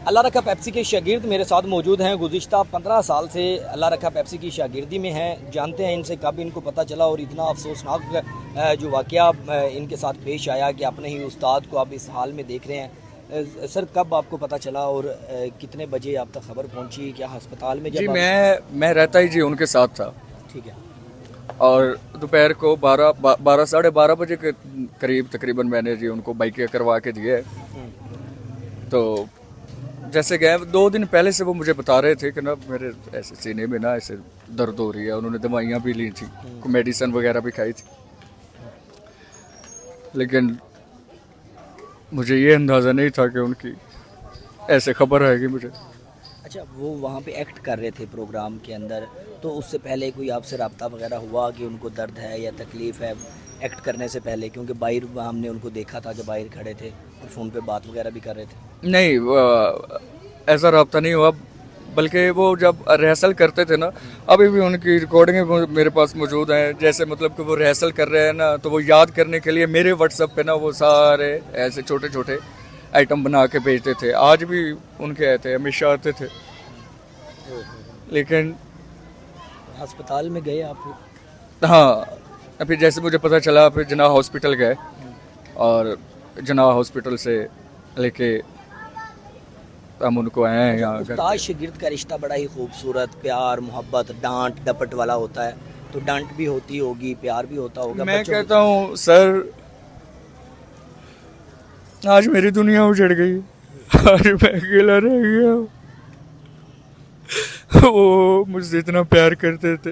अल्लाह रखा पेप्सी के शागिर्द मेरे साथ मौजूद हैं। गुज़िश्ता 15 साल से अल्लाह रखा पेप्सी की शागिर्दी में हैं। जानते हैं इनसे कब इनको पता चला और इतना अफसोसनाक जो वाक़या इनके साथ पेश आया कि अपने ही उस्ताद को आप इस हाल में देख रहे हैं। सर, कब आपको पता चला और कितने बजे आप तक खबर पहुंची? क्या अस्पताल में? जी, मैं रहता ही जी उनके साथ था। ठीक है। और दोपहर को 12 साढ़े 12 बजे के करीब तकरीबन मैंने जी उनको बाइक करवा के दिए। तो जैसे गए 2 दिन पहले से वो मुझे बता रहे थे कि ना मेरे ऐसे सीने में ना ऐसे दर्द हो रही है। उन्होंने दवाइयाँ भी ली थी, मेडिसिन वगैरह भी खाई थी, लेकिन मुझे ये अंदाज़ा नहीं था कि उनकी ऐसे खबर आएगी मुझे। अच्छा, वो वहाँ पे एक्ट कर रहे थे प्रोग्राम के अंदर, तो उससे पहले कोई आपसे रब्ता वगैरह हुआ कि उनको दर्द है या तकलीफ़ है एक्ट करने से पहले? क्योंकि बाहर हमने उनको देखा था कि बाहर खड़े थे और फ़ोन पे बात वगैरह भी कर रहे थे। नहीं, ऐसा रब्ता नहीं हुआ, बल्कि वो जब रिहर्सल करते थे ना, अभी भी उनकी रिकॉर्डिंग मेरे पास मौजूद हैं। जैसे मतलब कि वो रिहर्सल कर रहे हैं ना, तो वो याद करने के लिए मेरे व्हाट्सएप पे ना वो सारे ऐसे छोटे छोटे आइटम बना के भेजते थे। आज भी उनके आए थे, हमेशा आते थे। लेकिन अस्पताल में गए आप? हाँ, फिर जैसे मुझे पता चला फिर जना हॉस्पिटल गए और जना हॉस्पिटल से लेके हम उनको आए हैं यहाँ। उस्ताद शागिर्द का रिश्ता बड़ा ही खूबसूरत, प्यार मोहब्बत डांट डपट वाला होता है। तो डांट भी होती होगी, प्यार भी होता होगा। मैं कहता हूँ सर, आज मेरी दुनिया उजड़ गई, आज मैं अकेला रह गया। वो मुझसे इतना प्यार करते थे,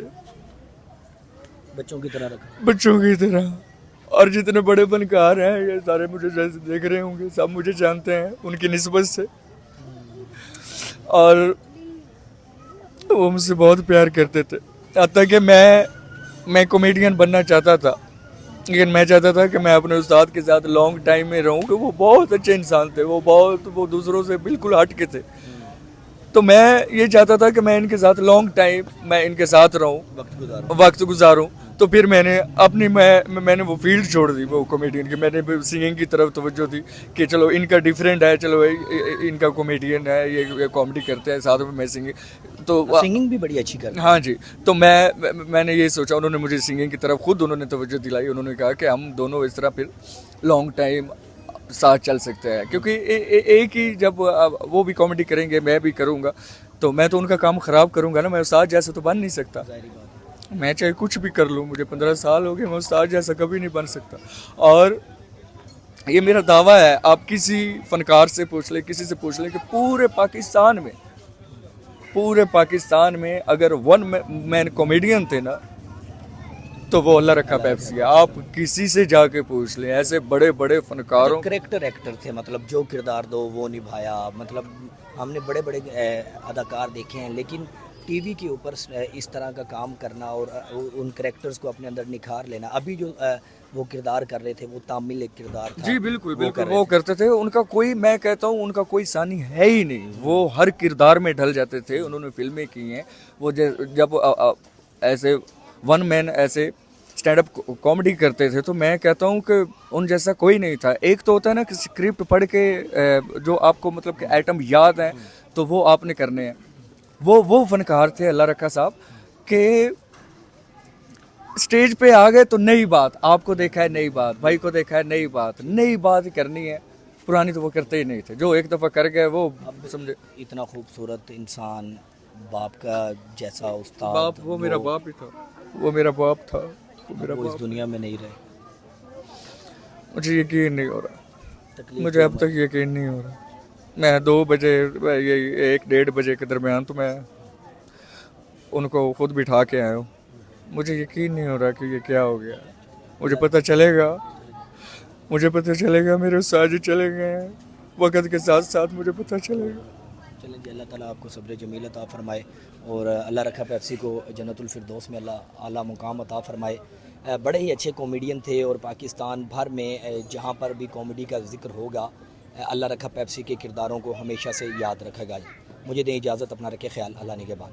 बच्चों की तरह रखा। बच्चों की तरह। और जितने बड़े फनकार हैं ये सारे मुझे जैसे देख रहे होंगे, सब मुझे जानते हैं उनकी निस्बत से। और वो मुझसे बहुत प्यार करते थे, हत्ता कि मैं कॉमेडियन बनना चाहता था, लेकिन मैं चाहता था कि मैं अपने उस्ताद के साथ लॉन्ग टाइम में रहूं। कि वो बहुत अच्छे इंसान थे, वो दूसरों से बिल्कुल हट के थे। तो मैं ये चाहता था कि मैं इनके साथ लॉन्ग टाइम मैं इनके साथ रहूं, वक्त गुजारूं। तो फिर मैंने वो फील्ड छोड़ दी, वो कॉमेडियन की। मैंने सिंगिंग की तरफ तवज्जो दी कि चलो इनका डिफरेंट है, चलो इनका कॉमेडियन है, ये कॉमेडी करते हैं, साथ में मैं सिंगिंग। तो सिंगिंग भी बड़ी अच्छी करते हैं। हाँ जी। तो मैंने ये सोचा, उन्होंने मुझे सिंगिंग की तरफ खुद उन्होंने तवज्जो दिलाई। उन्होंने कहा कि हम दोनों इस तरह फिर लॉन्ग टाइम साथ चल सकते हैं, क्योंकि एक ही जब वो भी कॉमेडी करेंगे मैं भी करूँगा तो मैं तो उनका काम ख़राब करूँगा ना। मैं उस्ताद जैसा तो बन नहीं सकता। मैं चाहे कुछ भी कर लूँ, मुझे 15 साल हो गए, मैं उस्ताद जैसा कभी नहीं बन सकता। और ये मेरा दावा है, आप किसी फनकार से पूछ लें, किसी से पूछ लें कि पूरे पाकिस्तान में अगर वन मैन कॉमेडियन थे ना तो वो अल्लाह रखा पेप्सी है। आप किसी से जाके पूछ लें, ऐसे बड़े बड़े फनकारों। करेक्टर एक्टर थे, मतलब जो किरदार दो वो निभाया। मतलब हमने बड़े बड़े अदाकार देखे हैं, लेकिन टीवी के ऊपर इस तरह का काम करना और उन करेक्टर्स को अपने अंदर निखार लेना। अभी जो वो किरदार कर रहे थे वो तामिल एक किरदार था। जी बिल्कुल बिल्कुल, वो करते थे। उनका कोई, मैं कहता हूँ उनका कोई सानी है ही नहीं। वो हर किरदार में ढल जाते थे। उन्होंने फिल्में की हैं। वो जब ऐसे वन मैन ऐसे स्टैंड अप कॉमेडी करते थे तो मैं कहता हूँ कि उन जैसा कोई नहीं था। एक तो होता है ना कि स्क्रिप्ट पढ़ के जो आपको मतलब कि आइटम याद है तो वो आपने करने हैं। वो फनकार थे अल्लाह रखा साहब के स्टेज पे आ गए तो नई बात, आपको देखा है नई बात, भाई को देखा है नई बात ही करनी है। पुरानी तो वो करते ही नहीं थे। जो एक दफ़ा कर गए वो समझे। इतना खूबसूरत इंसान, बाप का जैसा उस्ताद। बाप, वो मेरा बाप ही था, वो मेरा बाप था, वो मेरा वो बाप। इस दुनिया में नहीं रहे। मुझे यकीन नहीं हो रहा, मुझे अब तक यकीन नहीं हो रहा। मैं 2 बजे, ये 1-1:30 बजे के दरमियान तो मैं उनको खुद बिठा के आया हूँ। मुझे यकीन नहीं हो रहा कि ये क्या हो गया। मुझे पता चलेगा मेरे उस्ताद जी चले गए हैं, वक्त के साथ साथ मुझे पता चलेगा। चलें जी, अल्लाह ताला आपको सब्र जमील अता फरमाए और अल्लाह रखा पेप्सी को जन्नतुल फिरदौस में अल्लाह आला मुकाम अता फरमाए। बड़े ही अच्छे कॉमेडियन थे और पाकिस्तान भर में जहाँ पर भी कॉमेडी का जिक्र होगा अल्लाह रखा पेप्सी के किरदारों को हमेशा से याद रखेगा। मुझे दें इजाज़त, अपना रखे ख्याल, अल्लाह निगहबान।